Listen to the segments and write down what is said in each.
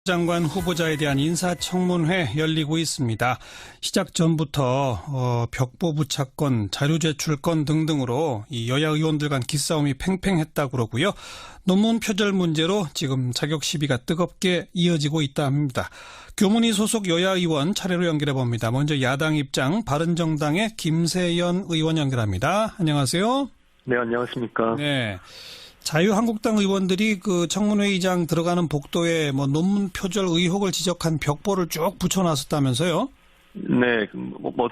장관 후보자에 대한 인사청문회 열리고 있습니다. 시작 전부터 벽보 부착건, 자료 제출건 등등으로 이 여야 의원들 간 기싸움이 팽팽했다고 그러고요. 논문 표절 문제로 지금 자격 시비가 뜨겁게 이어지고 있다 합니다. 교문위 소속 여야 의원 차례로 연결해 봅니다. 먼저 야당 입장, 바른정당의 김세연 의원 연결합니다. 안녕하세요. 네, 안녕하십니까. 네. 자유한국당 의원들이 그 청문회의장 들어가는 복도에 논문 표절 의혹을 지적한 벽보를 쭉 붙여놨었다면서요? 네,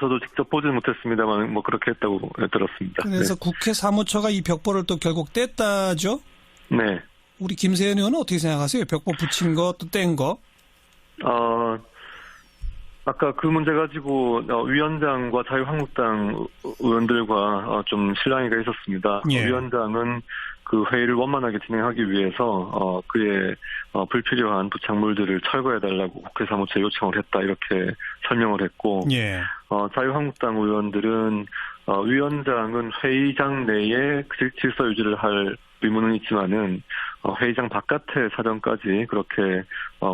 저도 직접 보지는 못했습니다만 그렇게 했다고 들었습니다. 그래서 네. 국회 사무처가 이 벽보를 또 결국 뗐다죠? 네. 우리 김세연 의원은 어떻게 생각하세요? 벽보 붙인 거 또 뗀 거? 아까 그 문제 가지고 위원장과 자유한국당 의원들과 좀 실랑이가 있었습니다. 예. 위원장은 그 회의를 원만하게 진행하기 위해서 그의 불필요한 부착물들을 철거해달라고 국회 사무처에 요청을 했다 이렇게 설명을 했고, 예. 자유한국당 의원들은 위원장은 회의장 내에 질서 유지를 할 의무는 있지만은 회의장 바깥의 사정까지 그렇게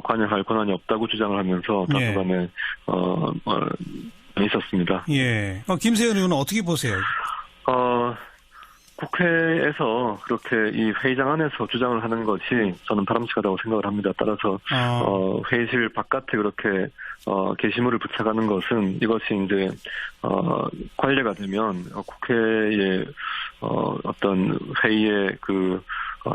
관여할 권한이 없다고 주장을 하면서 다소간에 있었습니다. 예. 김세연 의원은 어떻게 보세요? 국회에서 그렇게 이 회의장 안에서 주장을 하는 것이 저는 바람직하다고 생각을 합니다. 따라서 회의실 바깥에 그렇게 게시물을 부착하는 것은 이것이 이제 관례가 되면 국회의 어떤 회의에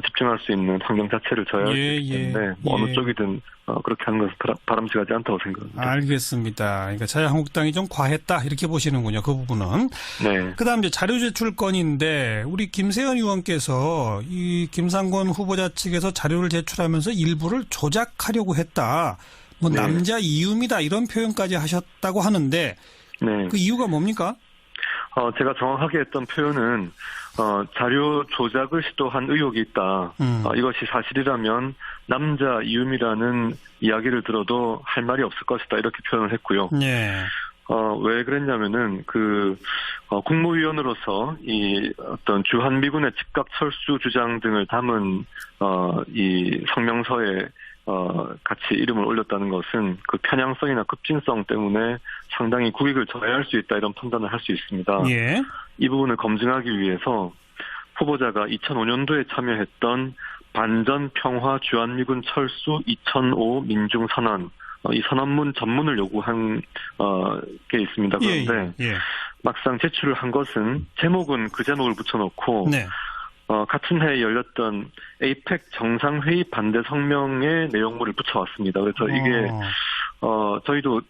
집중할 수 있는 환경 자체를 저해할 수 있기 때문에 어느 쪽이든 그렇게 하는 것은 바람직하지 않다고 생각합니다. 알겠습니다. 그러니까 자유한국당이 좀 과했다 이렇게 보시는군요. 그 부분은. 네. 그다음 이제 자료 제출 건인데 우리 김세연 의원께서 이 김상곤 후보자 측에서 자료를 제출하면서 일부를 조작하려고 했다. 네. 남자 이음이다 이런 표현까지 하셨다고 하는데 네. 그 이유가 뭡니까? 제가 정확하게 했던 표현은 자료 조작을 시도한 의혹이 있다. 이것이 사실이라면 남자 이음이라는 이야기를 들어도 할 말이 없을 것이다. 이렇게 표현을 했고요. 네. 왜 그랬냐면은 국무위원으로서 이 어떤 주한미군의 즉각 철수 주장 등을 담은 이 성명서에 같이 이름을 올렸다는 것은 그 편향성이나 급진성 때문에 상당히 국익을 저해할 수 있다 이런 판단을 할 수 있습니다. 예. 이 부분을 검증하기 위해서 후보자가 2005년도에 참여했던 반전 평화 주한미군 철수 2005 민중선언 이 선언문 전문을 요구한 게 있습니다. 그런데 막상 제출을 한 것은 제목은 그 제목을 붙여놓고 네. 같은 해에 열렸던 에이펙 정상회의 반대 성명의 내용물을 붙여왔습니다. 그래서 이게 저희도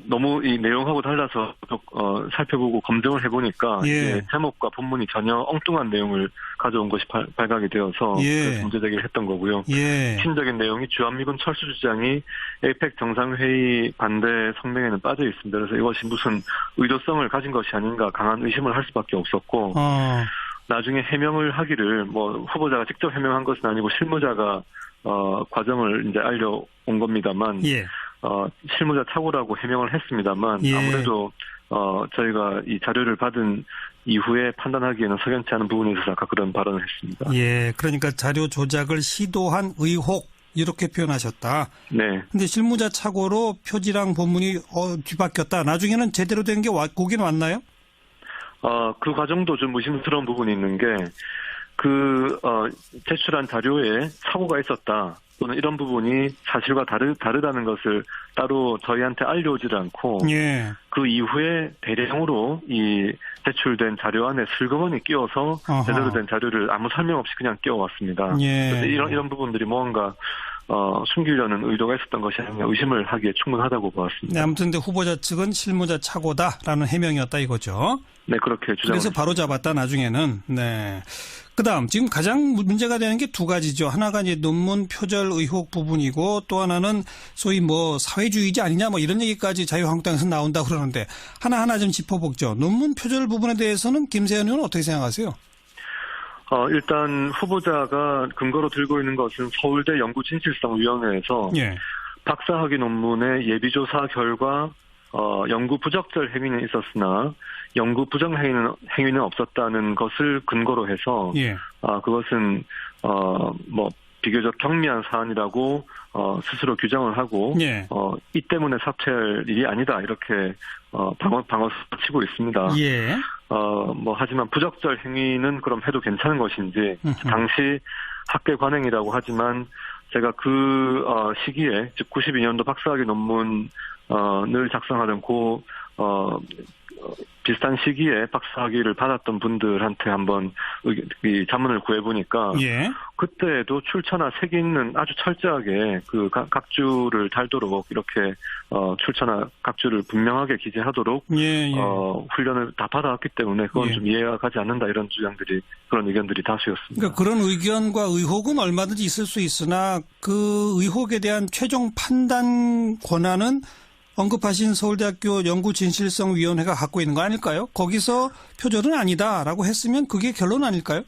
너무 이 내용하고 달라서 살펴보고 검증을 해보니까 제목과 본문이 전혀 엉뚱한 내용을 가져온 것이 발각이 되어서 그래서 문제 제기를 했던 거고요. 핵심적인 내용이 주한미군 철수 주장이 에이펙 정상회의 반대 성명에는 빠져 있습니다. 그래서 이것이 무슨 의도성을 가진 것이 아닌가 강한 의심을 할 수밖에 없었고 나중에 해명을 하기를 후보자가 직접 해명한 것은 아니고 실무자가 과정을 이제 알려온 겁니다만 실무자 착오라고 해명을 했습니다만 아무래도 저희가 이 자료를 받은 이후에 판단하기에는 석연치 않은 부분이 있어서 아까 그런 발언을 했습니다. 그러니까 자료 조작을 시도한 의혹 이렇게 표현하셨다. 네. 근데 실무자 착오로 표지랑 본문이 뒤바뀌었다. 나중에는 제대로 된 게 오긴 왔나요? 그 과정도 좀 의심스러운 부분이 있는 게 제출한 자료에 착오가 있었다. 또는 이런 부분이 사실과 다르다는 것을 따로 저희한테 알려오질 않고 그 이후에 대량으로 이 제출된 자료 안에 슬그머니 끼워서 제대로 된 자료를 아무 설명 없이 그냥 끼워왔습니다. 그래서 이런 부분들이 뭔가 숨기려는 의도가 있었던 것이 아니냐 의심을 하기에 충분하다고 보았습니다. 네, 아무튼 근데 후보자 측은 실무자 착오다라는 해명이었다 이거죠. 네, 그렇게 주장을 그래서 바로 잡았다 나중에는. 네. 그다음 지금 가장 문제가 되는 게 두 가지죠. 하나가 이제 논문 표절 의혹 부분이고 또 하나는 소위 사회주의자 아니냐 이런 얘기까지 자유한국당에서 나온다 그러는데 하나하나 좀 짚어보죠. 논문 표절 부분에 대해서는 김세연 의원은 어떻게 생각하세요? 일단 후보자가 근거로 들고 있는 것은 서울대 연구진실성위원회에서 박사학위 논문의 예비조사 결과 연구 부적절 행위는 있었으나 연구 부정 행위는 없었다는 것을 근거로 해서 그것은 비교적 경미한 사안이라고 스스로 규정을 하고 예. 이 때문에 사퇴할 일이 아니다 이렇게 방어를 치고 있습니다. 예. 하지만 부적절 행위는 그럼 해도 괜찮은 것인지 당시 학계 관행이라고 하지만 제가 그 시기에 즉 92년도 박사학위 논문을 작성하던 비슷한 시기에 박사학위를 받았던 분들한테 한번 이 자문을 구해보니까 예. 그때도 출처나 색이 있는 아주 철저하게 그 각주를 달도록 이렇게 출처나 각주를 분명하게 기재하도록 예. 훈련을 다 받아왔기 때문에 그건 좀 이해가 가지 않는다 이런 주장들이 그런 의견들이 다수였습니다. 그러니까 그런 의견과 의혹은 얼마든지 있을 수 있으나 그 의혹에 대한 최종 판단 권한은 언급하신 서울대학교 연구진실성위원회가 갖고 있는 거 아닐까요? 거기서 표절은 아니다라고 했으면 그게 결론 아닐까요?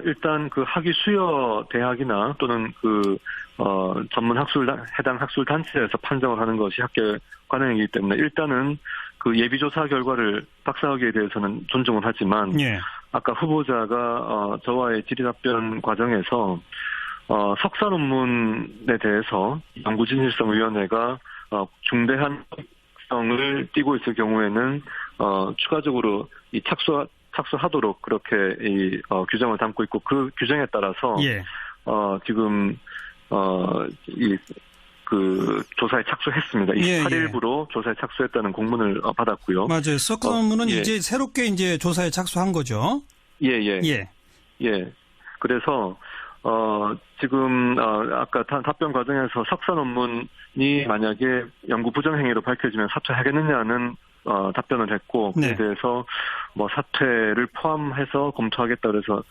일단 그 학위 수여 대학이나 또는 전문 해당 학술 단체에서 판정을 하는 것이 학계 관행이기 때문에 일단은 그 예비조사 결과를 박사학위에 대해서는 존중을 하지만 예. 아까 후보자가 저와의 질의답변 과정에서 석사 논문에 대해서 연구진실성위원회가 중대한 성을 띠고 있을 경우에는 추가적으로 이 착수하도록 그렇게 규정을 담고 있고 그 규정에 따라서 예. 지금 그 조사에 착수했습니다. 28일부로 조사에 착수했다는 공문을 받았고요. 맞아요. 석사 논문은 이제 새롭게 이제 조사에 착수한 거죠. 예. 그래서 지금 아까 답변 과정에서 석사 논문이 만약에 연구 부정행위로 밝혀지면 사퇴하겠느냐는 답변을 했고 그에 대해서 사퇴를 포함해서 검토하겠다 그래서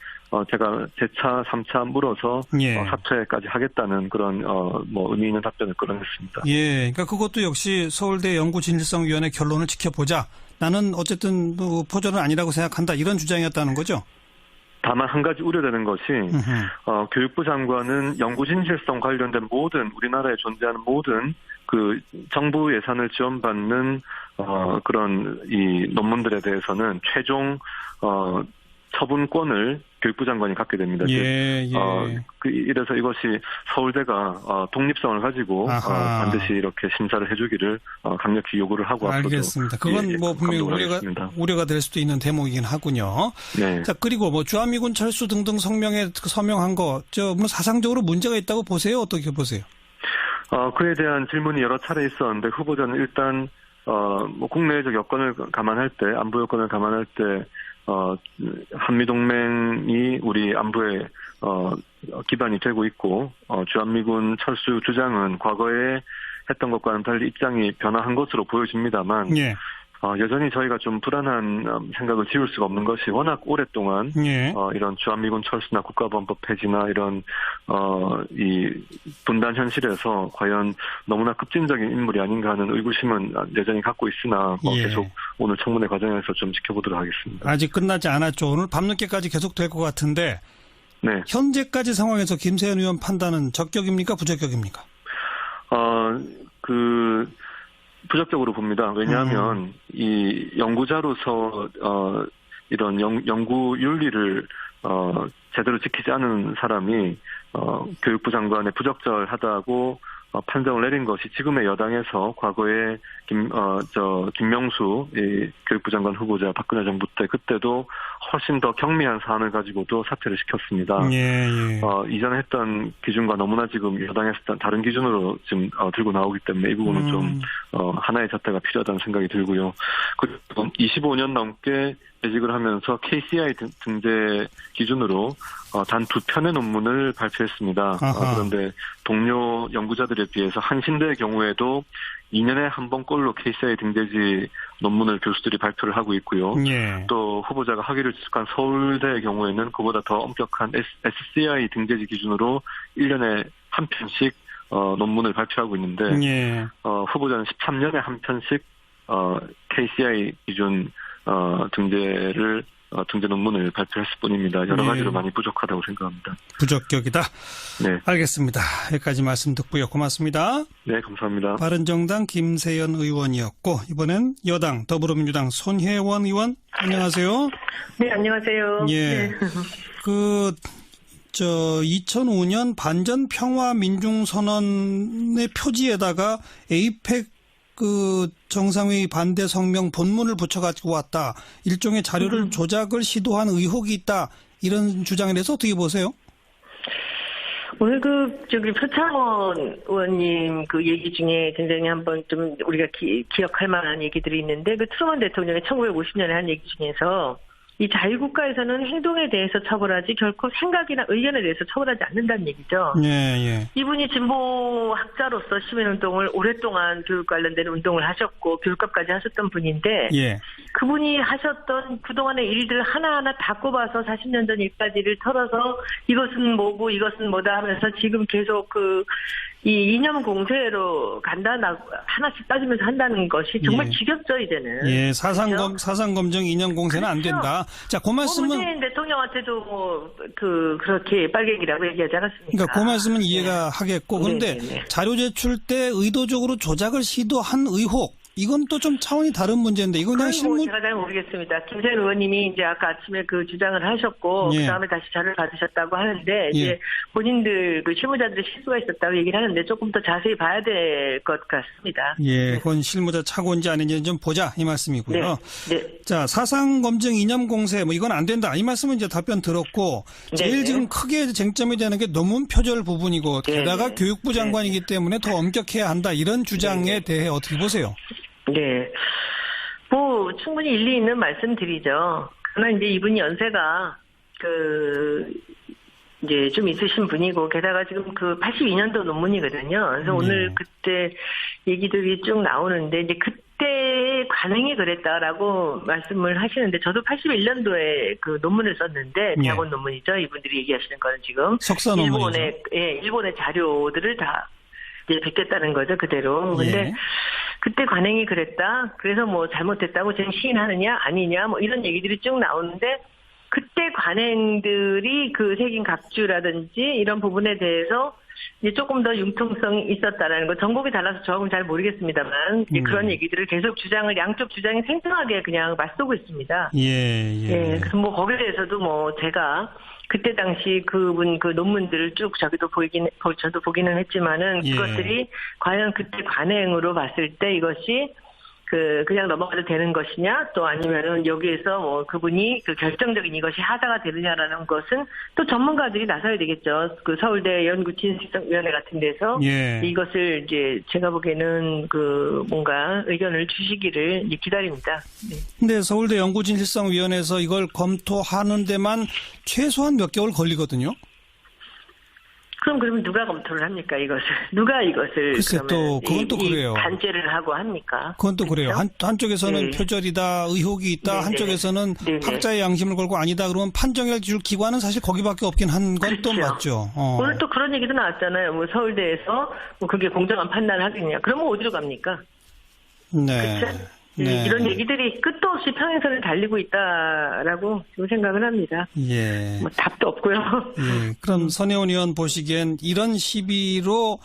제가 재차 3차 물어서 사퇴까지 하겠다는 그런 의미 있는 답변을 끌어냈습니다. 예, 그러니까 그것도 역시 서울대 연구진실성위원회 결론을 지켜보자. 나는 어쨌든 포절은 아니라고 생각한다. 이런 주장이었다는 거죠. 다만 한 가지 우려되는 것이 교육부 장관은 연구진실성 관련된 모든 우리나라에 존재하는 모든 그 정부 예산을 지원받는 그런 이 논문들에 대해서는 최종 처분권을 교육부 장관이 갖게 됩니다. 이래서 이것이 서울대가 독립성을 가지고 반드시 이렇게 심사를 해주기를 강력히 요구를 하고 알겠습니다. 그건 분명히 우려가 될 수도 있는 대목이긴 하군요. 네. 자, 그리고 주한미군 철수 등등 성명에 서명한 거, 사상적으로 문제가 있다고 보세요? 어떻게 보세요? 그에 대한 질문이 여러 차례 있었는데 후보자는 일단 국내적 여건을 감안할 때, 안보 여건을 감안할 때 한미동맹이 우리 안보에 기반이 되고 있고 주한미군 철수 주장은 과거에 했던 것과는 달리 입장이 변화한 것으로 보여집니다만 여전히 저희가 좀 불안한 생각을 지울 수가 없는 것이 워낙 오랫동안 이런 주한미군 철수나 국가보안법 폐지나 이런 이 분단 현실에서 과연 너무나 급진적인 인물이 아닌가 하는 의구심은 여전히 갖고 있으나 계속 오늘 청문회 과정에서 좀 지켜보도록 하겠습니다. 아직 끝나지 않았죠. 오늘 밤늦게까지 계속될 것 같은데 현재까지 상황에서 김세현 의원 판단은 적격입니까? 부적격입니까? 부적격으로 봅니다. 왜냐하면 이 연구자로서 이런 연구 윤리를 제대로 지키지 않은 사람이 교육부 장관의 부적절하다고 판정을 내린 것이 지금의 여당에서 과거에 김명수 교육부 장관 후보자 박근혜 정부 때 그때도 훨씬 더 경미한 사안을 가지고도 사퇴를 시켰습니다. 이전에 했던 기준과 너무나 지금 여당에서 다른 기준으로 지금 들고 나오기 때문에 이 부분은 좀 하나의 잣대가 필요하다는 생각이 들고요. 그리고 25년 넘게 재직을 하면서 KCI 등재 기준으로 단 2편의 논문을 발표했습니다. 그런데 동료 연구자들에 비해서 한신대의 경우에도 2년에 한 번꼴로 KCI 등재지 논문을 교수들이 발표를 하고 있고요. 또 후보자가 학위를 취득한 서울대의 경우에는 그보다 더 엄격한 SCI 등재지 기준으로 1년에 한 편씩 논문을 발표하고 있는데 후보자는 13년에 한 편씩 KCI 기준 등재 논문을 발표했을 뿐입니다. 여러 가지로 많이 부족하다고 생각합니다. 부적격이다. 네. 알겠습니다. 여기까지 말씀 듣고요. 고맙습니다. 네, 감사합니다. 바른정당 김세현 의원이었고 이번엔 여당 더불어민주당 손혜원 의원 안녕하세요. 네, 안녕하세요. 네. 2005년 반전 평화 민중 선언의 표지에다가 에이펙 그 정상회의 반대 성명 본문을 붙여가지고 왔다. 일종의 자료를 조작을 시도한 의혹이 있다. 이런 주장에 대해서 어떻게 보세요? 오늘 표창원 의원님 그 얘기 중에 굉장히 한번 좀 우리가 기억할 만한 얘기들이 있는데, 그 트루먼 대통령이 1950년에 한 얘기 중에서 이 자유국가에서는 행동에 대해서 처벌하지 결코 생각이나 의견에 대해서 처벌하지 않는다는 얘기죠. 예. 이분이 진보학자로서 시민운동을 오랫동안 교육 관련된 운동을 하셨고 교육감까지 하셨던 분인데, 예. 그분이 하셨던 그동안의 일들 하나하나 다 꼽아서 40년 전 일까지를 털어서 이것은 뭐고 이것은 뭐다 하면서 지금 계속 이 이념 공세로 하나씩 따지면서 한다는 것이 정말 지겹죠, 이제는. 예, 사상 검증 이념 공세는 안 된다. 자, 그 말씀은 문재인 대통령한테도 그렇게 빨갱이라고 얘기하지 않았습니까? 그러니까 그 말씀은 이해가 하겠고, 그런데 자료 제출 때 의도적으로 조작을 시도한 의혹, 이건 또 좀 차원이 다른 문제인데, 이건 그냥 제가 잘 모르겠습니다. 김세현 의원님이 이제 아까 아침에 그 주장을 하셨고, 그 다음에 다시 자료를 받으셨다고 하는데, 이제 본인들 실무자들의 실수가 있었다고 얘기를 하는데 조금 더 자세히 봐야 될 것 같습니다. 예, 그건 실무자 착오인지 아닌지 좀 보자, 이 말씀이고요. 네. 자, 사상 검증 이념 공세, 이건 안 된다. 이 말씀은 이제 답변 들었고, 제일 지금 크게 쟁점이 되는 게 논문 표절 부분이고, 게다가 교육부 장관이기 때문에 더 엄격해야 한다. 이런 주장에 대해 어떻게 보세요? 네. 충분히 일리 있는 말씀드리죠. 그러나 이제 이분이 연세가, 이제 좀 있으신 분이고, 게다가 지금 82년도 논문이거든요. 그래서 오늘 그때 얘기들이 쭉 나오는데, 이제 그때 관행이 그랬다라고 말씀을 하시는데, 저도 81년도에 그 논문을 썼는데, 대학원 논문이죠. 이분들이 얘기하시는 거는 지금. 석사 논문이죠. 일본의 자료들을 다 이제 베꼈다는 거죠, 그대로. 근데 그때 관행이 그랬다. 그래서 잘못했다고 지금 시인하느냐 아니냐 이런 얘기들이 쭉 나오는데, 그때 관행들이 새긴 각주라든지 이런 부분에 대해서 이제 조금 더 융통성이 있었다라는 거, 전공이 달라서 저하고는 잘 모르겠습니다만 그런 얘기들을 계속 양쪽 주장이 생생하게 그냥 맞서고 있습니다. 그래서 거기에 대해서도 제가 그때 당시 그분 논문들을 쭉 저도 보기는 했지만은 그것들이 과연 그때 관행으로 봤을 때 이것이 그냥 넘어가도 되는 것이냐, 또 아니면은 여기에서 그분이 결정적인 이것이 하자가 되느냐라는 것은 또 전문가들이 나서야 되겠죠. 서울대 연구진실성위원회 같은 데서 이것을 이제 제가 보기에는 뭔가 의견을 주시기를 기다립니다. 근데 서울대 연구진실성위원회에서 이걸 검토하는 데만 최소한 몇 개월 걸리거든요. 그러면 누가 검토를 합니까, 이것을? 누가 이것을? 글쎄, 그건 또 그래요. 단죄를 하고 합니까? 그건 또 그래요. 한쪽에서는 표절이다, 의혹이 있다, 한쪽에서는 학자의 양심을 걸고 아니다, 그러면 판정해 줄 기관은 사실 거기밖에 없긴 한 건 또 맞죠. 오늘 또 그런 얘기도 나왔잖아요. 서울대에서 그게 공정한 판단을 하겠냐. 그러면 어디로 갑니까? 네. 그렇죠? 이런 얘기들이 끝도 없이 평행선을 달리고 있다라고 지금 생각을 합니다. 답도 없고요. 그럼 선혜원 의원 보시기엔 이런 시비로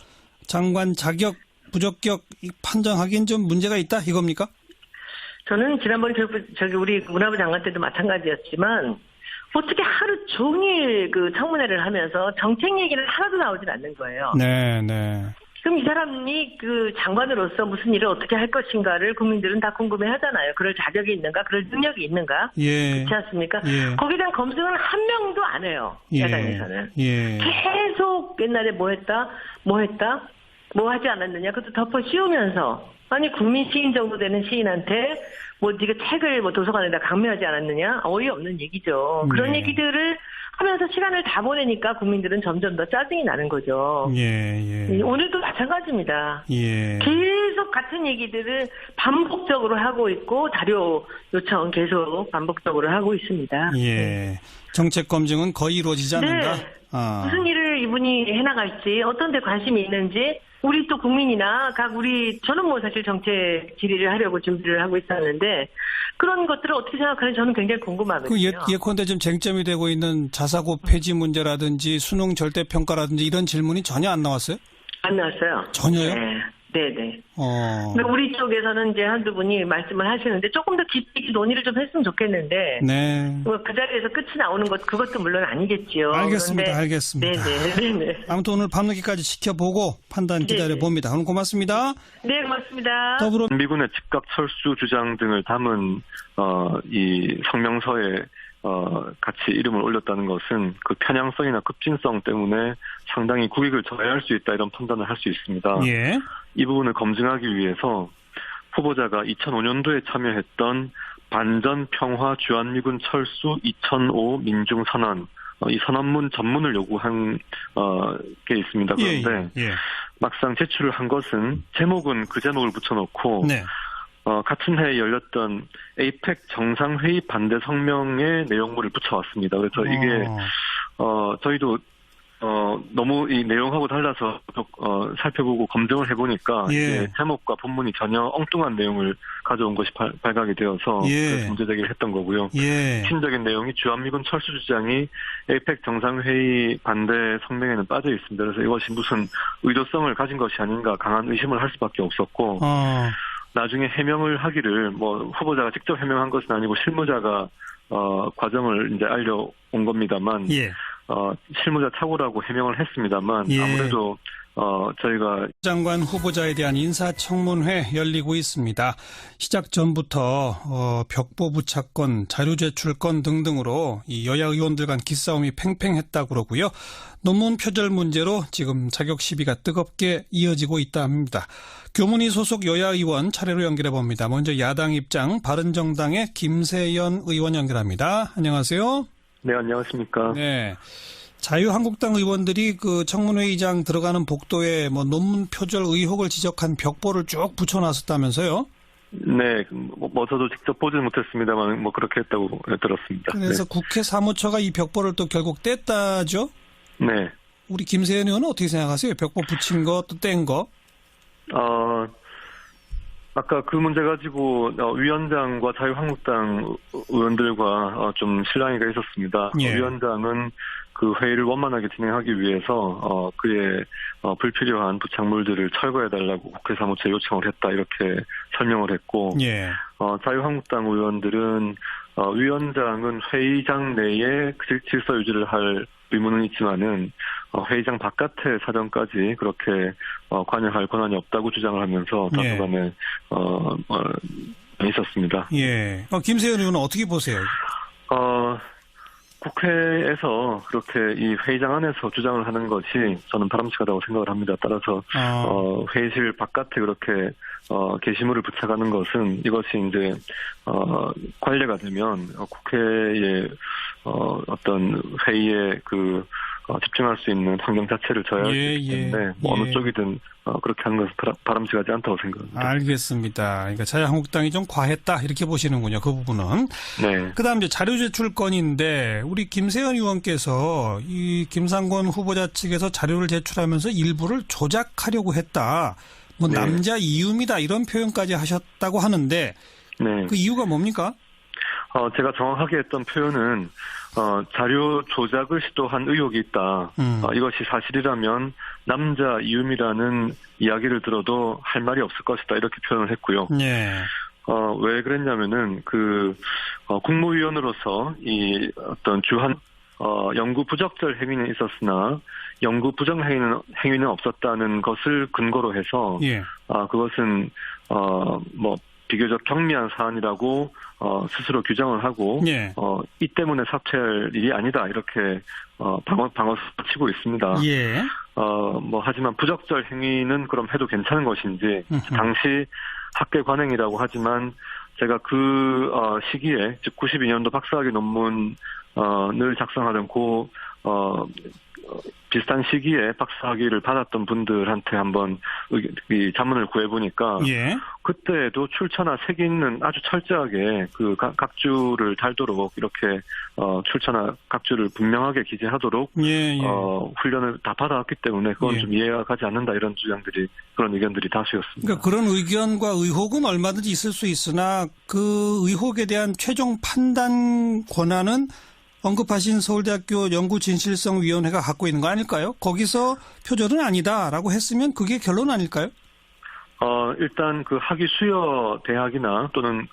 장관 자격, 부적격 판정하기엔 좀 문제가 있다 이겁니까? 저는 지난번에 우리 문화부 장관 때도 마찬가지였지만, 어떻게 하루 종일 청문회를 하면서 정책 얘기를 하나도 나오질 않는 거예요. 네. 그럼 이 사람이 장관으로서 무슨 일을 어떻게 할 것인가를 국민들은 다 궁금해 하잖아요. 그럴 자격이 있는가, 그럴 능력이 있는가. 그렇지 않습니까? 거기에 대한 검증은 한 명도 안 해요. 야당에서는. 계속 옛날에 뭐 했다, 뭐 하지 않았느냐, 그것도 덮어 씌우면서, 아니 국민 시인 정도 되는 시인한테 네가 책을 도서관에다 강매하지 않았느냐, 어이없는 얘기죠. 그런 얘기들을 하면서 시간을 다 보내니까 국민들은 점점 더 짜증이 나는 거죠. 오늘도 마찬가지입니다. 계속 같은 얘기들을 반복적으로 하고 있고, 자료 요청 계속 반복적으로 하고 있습니다. 정책 검증은 거의 이루어지지 않는다. 무슨 일을 이분이 해나갈지, 어떤 데 관심이 있는지, 우리 또 국민이나 저는 사실 정책 질의를 하려고 준비를 하고 있었는데, 그런 것들을 어떻게 생각하는지 저는 굉장히 궁금하거든요. 예컨대 지금 쟁점이 되고 있는 자사고 폐지 문제라든지 수능 절대평가라든지 이런 질문이 전혀 안 나왔어요? 안 나왔어요. 전혀요? 네네. 근데 우리 쪽에서는 이제 한두 분이 말씀을 하시는데 조금 더 깊이 논의를 좀 했으면 좋겠는데. 네. 그 자리에서 끝이 나오는 그것도 물론 아니겠지요. 알겠습니다. 그런데, 알겠습니다. 네네. 아무튼 오늘 밤늦게까지 지켜보고 판단 기다려 봅니다. 오늘 고맙습니다. 네, 고맙습니다. 미군의 즉각 철수 주장 등을 담은 이 성명서에 같이 이름을 올렸다는 것은 그 편향성이나 급진성 때문에 상당히 국익을 저해할 수 있다 이런 판단을 할 수 있습니다. 예. 이 부분을 검증하기 위해서 후보자가 2005년도에 참여했던 반전 평화 주한미군 철수 2005 민중 선언 이 선언문 전문을 요구한 게 있습니다. 그런데 막상 제출을 한 것은 제목은 그 제목을 붙여놓고 네. 같은 해에 열렸던 에이펙 정상회의 반대 성명의 내용물을 붙여왔습니다. 그래서 이게 저희도 너무 이 내용하고 달라서 살펴보고 검증을 해보니까 이게 제목과 본문이 전혀 엉뚱한 내용을 가져온 것이 발각이 되어서 그래서 문제제기를 했던 거고요. 핵심적인 내용이 주한미군 철수 주장이 에이펙 정상회의 반대 성명에는 빠져 있습니다. 그래서 이것이 무슨 의도성을 가진 것이 아닌가 강한 의심을 할 수밖에 없었고 나중에 해명을 하기를 후보자가 직접 해명한 것은 아니고 실무자가 과정을 이제 알려온 겁니다만 실무자 착오라고 해명을 했습니다만 아무래도 저희가 장관 후보자에 대한 인사청문회 열리고 있습니다. 시작 전부터 벽보 부착건, 자료 제출건 등등으로 이 여야 의원들 간 기싸움이 팽팽했다고 그러고요. 논문 표절 문제로 지금 자격 시비가 뜨겁게 이어지고 있다 합니다. 교문위 소속 여야 의원 차례로 연결해 봅니다. 먼저 야당 입장 바른정당의 김세연 의원 연결합니다. 안녕하세요. 네, 안녕하십니까. 네. 자유한국당 의원들이 그 청문회의장 들어가는 복도에 논문 표절 의혹을 지적한 벽보를 쭉 붙여놨었다면서요? 네, 저도 직접 보지는 못했습니다만 그렇게 했다고 들었습니다. 그래서 국회 사무처가 이 벽보를 또 결국 뗐다죠? 네. 우리 김세연 의원은 어떻게 생각하세요? 벽보 붙인 거 또 뗀 거? 아까 그 문제 가지고 위원장과 자유한국당 의원들과 좀 실랑이가 있었습니다. 위원장은 그 회의를 원만하게 진행하기 위해서 그의 불필요한 부착물들을 철거해달라고 국회 사무처에 요청을 했다 이렇게 설명을 했고 자유한국당 의원들은 위원장은 회의장 내에 질서 유지를 할 의무는 있지만은 회의장 바깥의 사정까지 그렇게 관여할 권한이 없다고 주장을 하면서 다소간에 있었습니다. 김세연 의원은 어떻게 보세요? 국회에서 그렇게 이 회의장 안에서 주장을 하는 것이 저는 바람직하다고 생각을 합니다. 따라서 회의실 바깥에 그렇게 게시물을 부착하는 것은 이것이 이제 관례가 되면 국회의 어떤 회의에 집중할 수 있는 환경 자체를 저해할 수 있기 때문에 어느 쪽이든 그렇게 하는 것은 바람직하지 않다고 생각합니다. 알겠습니다. 그러니까 자유한국당이 좀 과했다 이렇게 보시는군요. 그 부분은. 네. 그다음 이제 자료 제출 건인데 우리 김세연 의원께서 이 김상곤 후보자 측에서 자료를 제출하면서 일부를 조작하려고 했다. 남자 이음이다 이런 표현까지 하셨다고 하는데 그 이유가 뭡니까? 제가 정확하게 했던 표현은 자료 조작을 시도한 의혹이 있다. 이것이 사실이라면 남자 이음이라는 이야기를 들어도 할 말이 없을 것이다. 이렇게 표현을 했고요. 왜 그랬냐면은 국무위원으로서 이 어떤 연구 부적절 행위는 있었으나 연구 부정 행위는 없었다는 것을 근거로 해서 그것은 비교적 경미한 사안이라고 스스로 규정을 하고 이 때문에 사퇴할 일이 아니다 이렇게 방어를 치고 있습니다. 하지만 부적절 행위는 그럼 해도 괜찮은 것인지 당시 학계 관행이라고 하지만 제가 그 시기에 즉 92년도 박사학위 논문을 작성하던 비슷한 시기에 박사학위를 받았던 분들한테 한번 이 자문을 구해보니까 그때도 출처나 색이 있는 아주 철저하게 그 각주를 달도록 이렇게 출처나 각주를 분명하게 기재하도록 훈련을 다 받아왔기 때문에 그건 좀 이해가 가지 않는다 이런 그런 의견들이 다수였습니다. 그러니까 그런 의견과 의혹은 얼마든지 있을 수 있으나 그 의혹에 대한 최종 판단 권한은 언급하신 서울대학교 연구진실성위원회가 갖고 있는 거 아닐까요? 거기서 표절은 아니다라고 했으면 그게 결론 아닐까요? 일단 그 학위 수여 대학이나 또는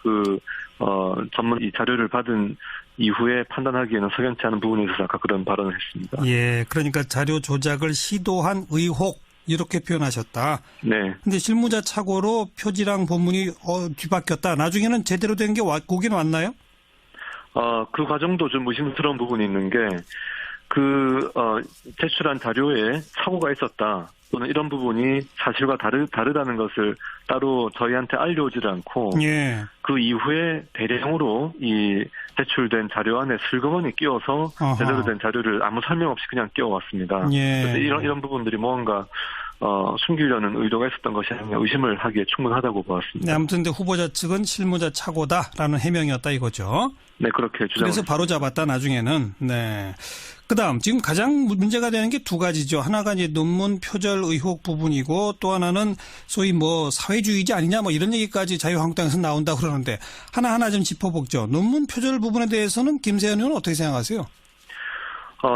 전문 이 자료를 받은 이후에 판단하기에는 석연치 않은 부분에 있어서 아까 그런 발언을 했습니다. 예, 그러니까 자료 조작을 시도한 의혹 이렇게 표현하셨다. 네. 근데 실무자 착오로 표지랑 본문이 뒤바뀌었다. 나중에는 제대로 된 게 오긴 왔나요? 그 과정도 좀 의심스러운 부분이 있는 게 제출한 자료에 착오가 있었다. 또는 이런 부분이 사실과 다르다는 것을 따로 저희한테 알려오지를 않고 예. 그 이후에 대량으로 이 제출된 자료 안에 슬그머니 끼워서 제대로 된 자료를 아무 설명 없이 그냥 끼워왔습니다. 예. 그래서 이런 부분들이 뭔가 숨기려는 의도가 있었던 것이 아니냐 의심을 하기에 충분하다고 보았습니다. 네, 아무튼 근데 후보자 측은 실무자 착오다라는 해명이었다 이거죠. 네, 그렇게 주장을 그래서 바로 잡았다 나중에는. 네. 그다음 지금 가장 문제가 되는 게 두 가지죠. 하나가 이제 논문 표절 의혹 부분이고 또 하나는 소위 사회주의자 아니냐 이런 얘기까지 자유한국당에서 나온다 그러는데 하나하나 좀 짚어보죠. 논문 표절 부분에 대해서는 김세현 의원은 어떻게 생각하세요?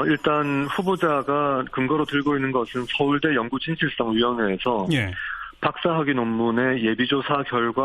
일단 후보자가 근거로 들고 있는 것은 서울대 연구진실성위원회에서 예. 박사학위 논문의 예비조사 결과